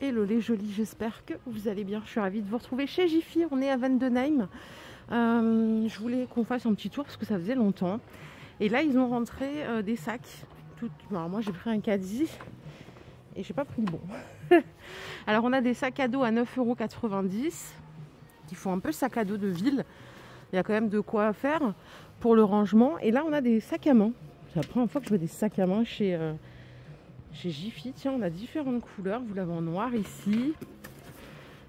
Hello les jolis, j'espère que vous allez bien. Je suis ravie de vous retrouver chez Jiffy. On est à Vendenheim. Je voulais qu'on fasse un petit tour parce que ça faisait longtemps. Et là, ils ont rentré des sacs. Alors, moi, j'ai pris un caddie et j'ai pas pris le bon. Alors, on a des sacs à dos à 9,90 € qui font un peu sac à dos de ville. Il y a quand même de quoi faire pour le rangement. Et là, on a des sacs à main. C'est la première fois que je vois des sacs à main chez Jiffy. Tiens, on a différentes couleurs. Vous l'avez en noir ici.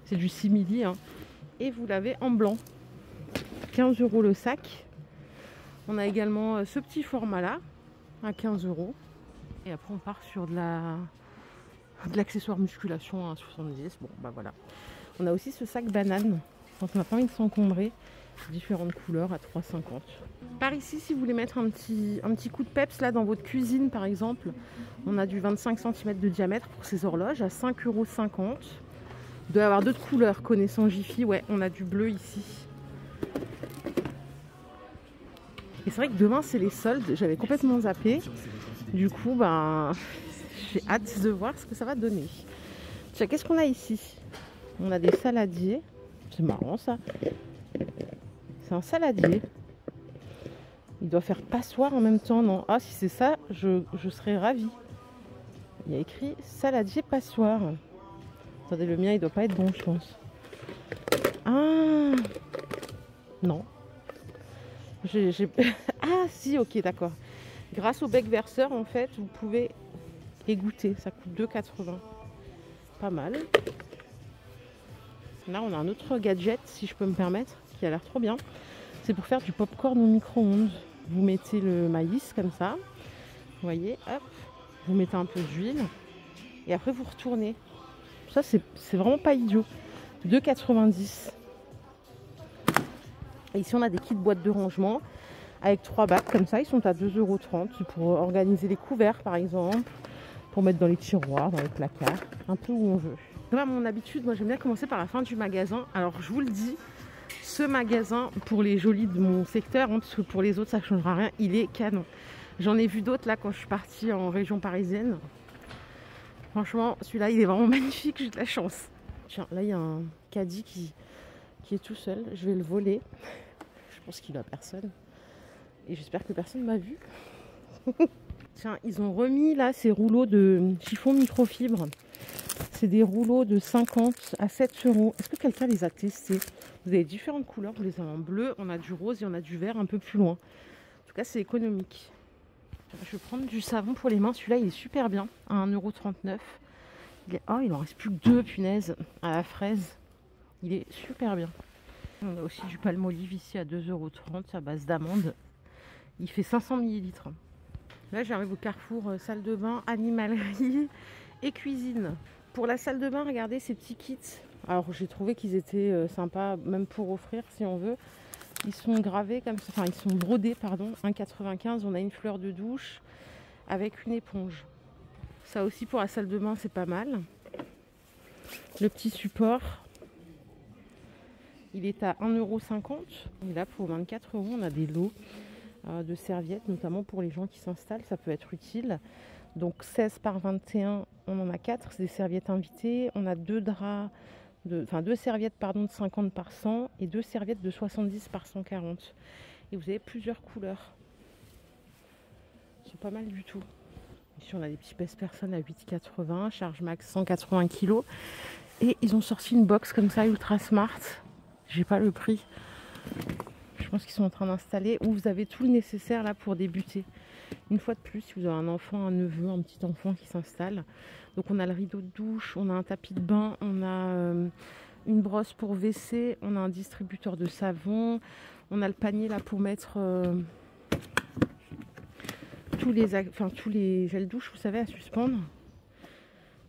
C'est du simili. Hein. Et vous l'avez en blanc. 15 € le sac. On a également ce petit format là à 15 €. Et après, on part sur de l'accessoire musculation à 70. Bon, bah voilà. On a aussi ce sac banane. Quand on n'a pas envie de s'encombrer. Différentes couleurs à 3,50 €. Par ici, si vous voulez mettre un petit coup de peps là dans votre cuisine par exemple, on a du 25 cm de diamètre pour ces horloges à 5,50 €. Il doit y avoir d'autres couleurs connaissant Jiffy. Ouais, on a du bleu ici. Et c'est vrai que demain c'est les soldes, j'avais complètement zappé. Du coup, ben, j'ai hâte de voir ce que ça va donner. Tiens, qu'est-ce qu'on a ici? On a des saladiers. C'est marrant ça. C'est un saladier. Il doit faire passoire en même temps, non? Ah, si c'est ça, je serais ravie. Il y a écrit saladier passoire. Attendez, le mien, il doit pas être bon, je pense. Ah! Non. Ah, si, ok, d'accord. Grâce au bec verseur, en fait, vous pouvez égoutter. Ça coûte 2,80 €. Pas mal. Là, on a un autre gadget, si je peux me permettre, qui a l'air trop bien. C'est pour faire du popcorn au micro-ondes. Vous mettez le maïs comme ça. Vous voyez, hop. Vous mettez un peu d'huile. Et après, vous retournez. Ça, c'est vraiment pas idiot. 2,90 €. Et ici, on a des kits boîtes de rangement avec 3 bacs comme ça. Ils sont à 2,30 € pour organiser les couverts, par exemple. Pour mettre dans les tiroirs, dans les placards. Un peu où on veut. Comme à mon habitude, moi, j'aime bien commencer par la fin du magasin. Alors, je vous le dis. Ce magasin, pour les jolis de mon secteur, hein, parce que pour les autres, ça ne changera rien, il est canon. J'en ai vu d'autres là quand je suis partie en région parisienne. Franchement, celui-là, il est vraiment magnifique, j'ai de la chance. Tiens, là, il y a un caddie qui est tout seul. Je vais le voler. Je pense qu'il n'a personne. Et j'espère que personne m'a vu. Tiens, ils ont remis là ces rouleaux de chiffon microfibre. C'est des rouleaux de 50 à 7 €. Est-ce que quelqu'un les a testés? Vous avez différentes couleurs, vous les avez en bleu, on a du rose et on a du vert un peu plus loin. En tout cas, c'est économique. Je vais prendre du savon pour les mains. Celui-là, il est super bien, à 1,39 €. Oh, il en reste plus que 2, punaise, à la fraise. Il est super bien. On a aussi du palmolive ici à 2,30 € à base d'amandes. Il fait 500 ml. Là, j'arrive au carrefour salle de bain, animalerie et cuisine. Pour la salle de bain, regardez ces petits kits. Alors, j'ai trouvé qu'ils étaient sympas, même pour offrir si on veut. Ils sont gravés comme ça, enfin, ils sont brodés, pardon. 1,95 €. On a une fleur de douche avec une éponge. Ça aussi, pour la salle de bain, c'est pas mal. Le petit support, il est à 1,50 €. Et là, pour 24 €, on a des lots de serviettes, notamment pour les gens qui s'installent. Ça peut être utile. Donc 16 par 21, on en a 4, c'est des serviettes invitées. On a 2 serviettes de 50 par 100 et 2 serviettes de 70 par 140. Et vous avez plusieurs couleurs. C'est pas mal du tout. Ici on a des petits pèse-personnes à 8,80, charge max 180 kg. Et ils ont sorti une box comme ça, ultra smart. J'ai pas le prix. Je pense qu'ils sont en train d'installer, où vous avez tout le nécessaire là pour débuter. Une fois de plus, si vous avez un enfant, un neveu, un petit enfant qui s'installe. Donc on a le rideau de douche, on a un tapis de bain, on a une brosse pour WC, on a un distributeur de savon, on a le panier là pour mettre tous les gels douche, vous savez, à suspendre.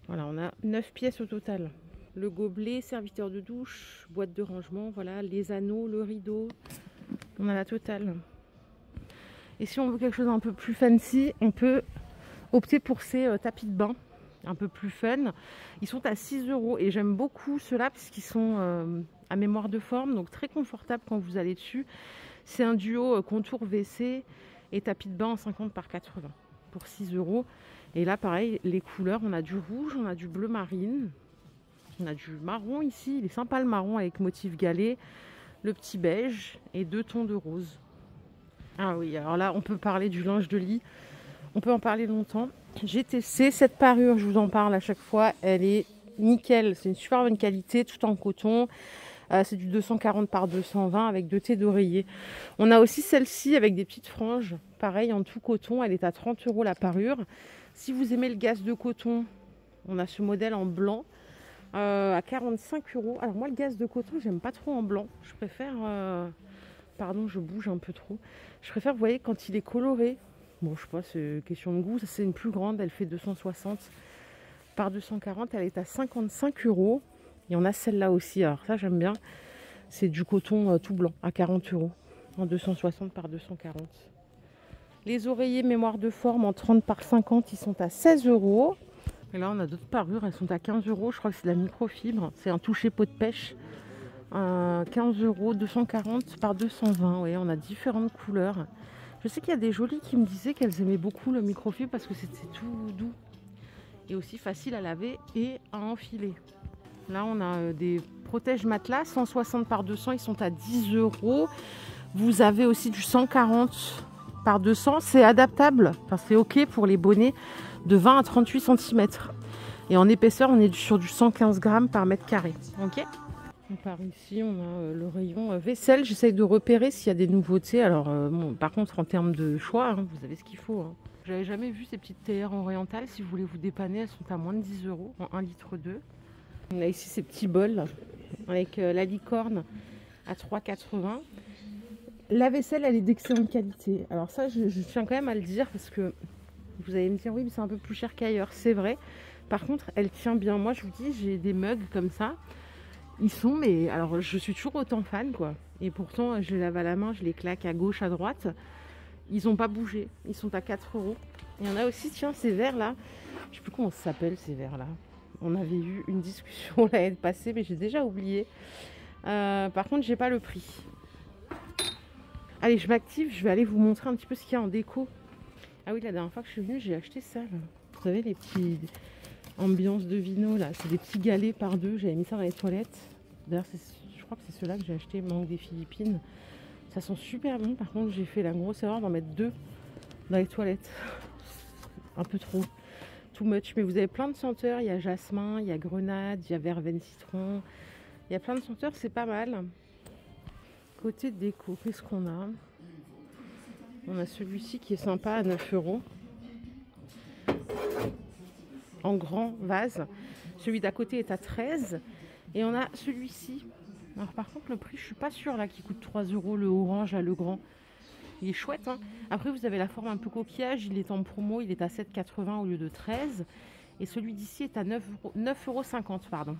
Voilà, on a 9 pièces au total. Le gobelet, serviteur de douche, boîte de rangement, voilà, les anneaux, le rideau. On a la totale. Et si on veut quelque chose un peu plus fancy, on peut opter pour ces tapis de bain un peu plus fun. Ils sont à 6 € et j'aime beaucoup ceux-là parce qu'ils sont à mémoire de forme, donc très confortable quand vous allez dessus. C'est un duo contour WC et tapis de bain en 50 par 80 pour 6 €. Et là, pareil, les couleurs, on a du rouge, on a du bleu marine. On a du marron ici, il est sympa le marron avec motif galet, le petit beige et 2 tons de rose. Ah oui, alors là, on peut parler du linge de lit, on peut en parler longtemps. J'ai testé cette parure, je vous en parle à chaque fois, elle est nickel, c'est une super bonne qualité, tout en coton. C'est du 240 par 220 avec 2 T d'oreiller. On a aussi celle-ci avec des petites franges, pareil en tout coton, elle est à 30 € la parure. Si vous aimez le gaze de coton, on a ce modèle en blanc à 45 €. Alors moi le gaze de coton, j'aime pas trop en blanc, je préfère... Pardon, je bouge un peu trop. Je préfère, vous voyez, quand il est coloré. Bon, je sais pas, c'est question de goût. Ça, c'est une plus grande, elle fait 260 par 240, elle est à 55 €. Et on a celle-là aussi, alors ça j'aime bien. C'est du coton tout blanc à 40 € en 260 par 240. Les oreillers mémoire de forme en 30 par 50, ils sont à 16 €. Et là on a d'autres parures, elles sont à 15 €. Je crois que c'est de la microfibre. C'est un toucher peau de pêche. 15 €, 240 par 220. Oui, on a différentes couleurs. Je sais qu'il y a des jolies qui me disaient qu'elles aimaient beaucoup le microfibre parce que c'était tout doux et aussi facile à laver et à enfiler. Là, on a des protège matelas 160 par 200, ils sont à 10 €. Vous avez aussi du 140 par 200, c'est adaptable, enfin, c'est ok pour les bonnets de 20 à 38 cm. Et en épaisseur, on est sur du 115 grammes par mètre carré. Ok. Par ici, on a le rayon vaisselle. J'essaye de repérer s'il y a des nouveautés. Alors, bon, par contre, en termes de choix, hein, vous avez ce qu'il faut. Hein. J'avais jamais vu ces petites théières orientales. Si vous voulez vous dépanner, elles sont à moins de 10 € en 1,2 litre. On a ici ces petits bols là, avec la licorne à 3,80 €. La vaisselle, elle est d'excellente qualité. Alors ça, je tiens quand même à le dire parce que vous allez me dire, oui, mais c'est un peu plus cher qu'ailleurs. C'est vrai. Par contre, elle tient bien. Moi, je vous dis, j'ai des mugs comme ça. Ils sont, mais alors je suis toujours autant fan quoi. Et pourtant, je les lave à la main, je les claque à gauche, à droite. Ils n'ont pas bougé. Ils sont à 4 €. Il y en a aussi, tiens, ces verres là. Je ne sais plus comment ça s'appelle ces verres là. On avait eu une discussion l'année passée, mais j'ai déjà oublié. Par contre, j'ai pas le prix. Allez, je m'active. Je vais aller vous montrer un petit peu ce qu'il y a en déco. Ah oui, la dernière fois que je suis venue, j'ai acheté ça. Là. Vous savez, les petits... ambiance de vino là, c'est des petits galets par 2, j'avais mis ça dans les toilettes. D'ailleurs je crois que c'est ceux-là que j'ai acheté, mangue des Philippines. Ça sent super bon, par contre j'ai fait la grosse erreur d'en mettre 2 dans les toilettes. Un peu trop, too much, mais vous avez plein de senteurs, il y a jasmin, il y a grenade, il y a verveine citron, il y a plein de senteurs, c'est pas mal. Côté déco, qu'est-ce qu'on a? On a celui-ci qui est sympa à 9 €. En grand vase. Celui d'à côté est à 13 €. Et on a celui-ci. Alors par contre le prix je suis pas sûre là, qui coûte 3 €, le orange à le grand. Il est chouette hein. Après vous avez la forme un peu coquillage, il est en promo, il est à 7,80 € au lieu de 13 €. Et celui d'ici est à 9,50 € pardon.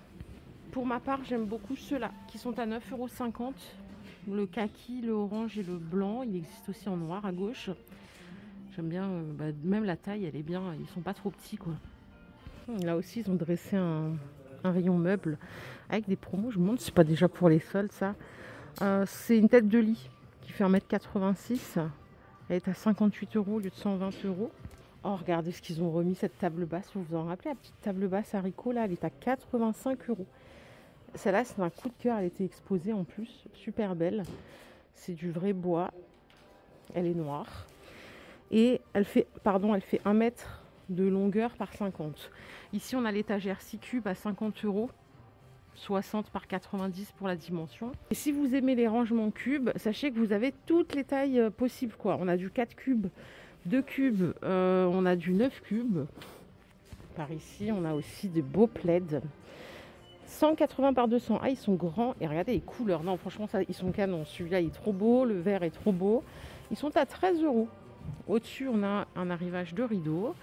Pour ma part j'aime beaucoup ceux-là qui sont à 9,50 €. Le kaki, le orange et le blanc. Il existe aussi en noir à gauche. J'aime bien, même la taille elle est bien, ils sont pas trop petits quoi. Là aussi, ils ont dressé un rayon meuble avec des promos. Je me demande si c'est pas déjà pour les soldes, ça. C'est une tête de lit qui fait 1,86 m. Elle est à 58 € au lieu de 120 €. Oh, regardez ce qu'ils ont remis, cette table basse. Vous vous en rappelez, la petite table basse haricot, là, elle est à 85 €. Celle-là, c'est un coup de cœur. Elle était exposée en plus. Super belle. C'est du vrai bois. Elle est noire. Et elle fait 1 mètre de longueur par 50. Ici on a l'étagère 6 cubes à 50 €, 60 par 90 pour la dimension. Et si vous aimez les rangements cubes, sachez que vous avez toutes les tailles possibles quoi. On a du 4 cubes, 2 cubes, on a du 9 cubes. Par ici on a aussi des beaux plaids. 180 par 200. Ah, ils sont grands. Et regardez les couleurs. Non, franchement, ça, ils sont canons. Celui-là, il est trop beau. Le vert est trop beau. Ils sont à 13 €. Au-dessus, on a un arrivage de rideau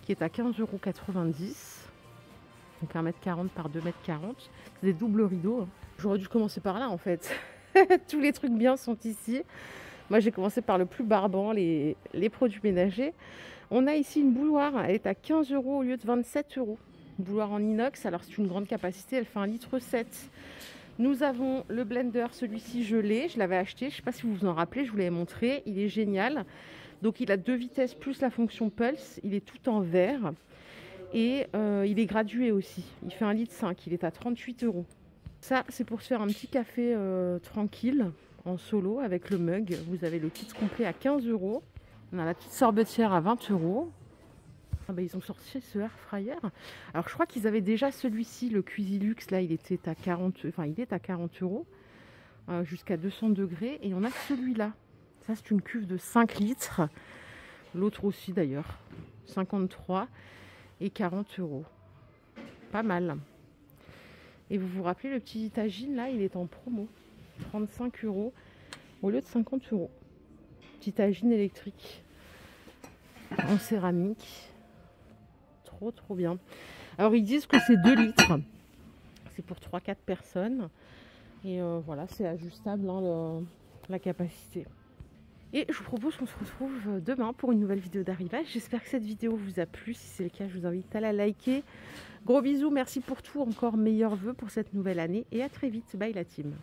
qui est à 15,90 €. Donc 1,40 m par 2,40 m. C'est des doubles rideaux. J'aurais dû commencer par là, en fait. Tous les trucs bien sont ici. Moi, j'ai commencé par le plus barbant, les produits ménagers. On a ici une bouilloire. Elle est à 15 € au lieu de 27 €. Bouilloire en inox, alors c'est une grande capacité, elle fait 1,7 litre. Nous avons le blender, celui-ci je l'ai, je l'avais acheté, je ne sais pas si vous vous en rappelez, je vous l'avais montré, il est génial. Donc il a 2 vitesses plus la fonction pulse, il est tout en verre. Et il est gradué aussi. Il fait 1,5 litre, il est à 38 €. Ça, c'est pour se faire un petit café tranquille, en solo, avec le mug. Vous avez le kit complet à 15 €. On a la petite sorbetière à 20 €. Ah bah, ils ont sorti ce air fryer. Alors je crois qu'ils avaient déjà celui-ci, le Cuisilux, là il était à 40, enfin il est à 40 € jusqu'à 200 degrés. Et on a celui-là. Ça c'est une cuve de 5 litres. L'autre aussi d'ailleurs. 53 et 40 €. Pas mal. Et vous vous rappelez le petit tagine là, il est en promo. 35 € au lieu de 50 €. Petit tagine électrique en céramique. Trop bien. Alors ils disent que c'est 2 litres. C'est pour 3-4 personnes. Et voilà, c'est ajustable hein, la capacité. Et je vous propose qu'on se retrouve demain pour une nouvelle vidéo d'arrivage. J'espère que cette vidéo vous a plu. Si c'est le cas, je vous invite à la liker. Gros bisous, merci pour tout. Encore meilleurs vœux pour cette nouvelle année. Et à très vite. Bye la team.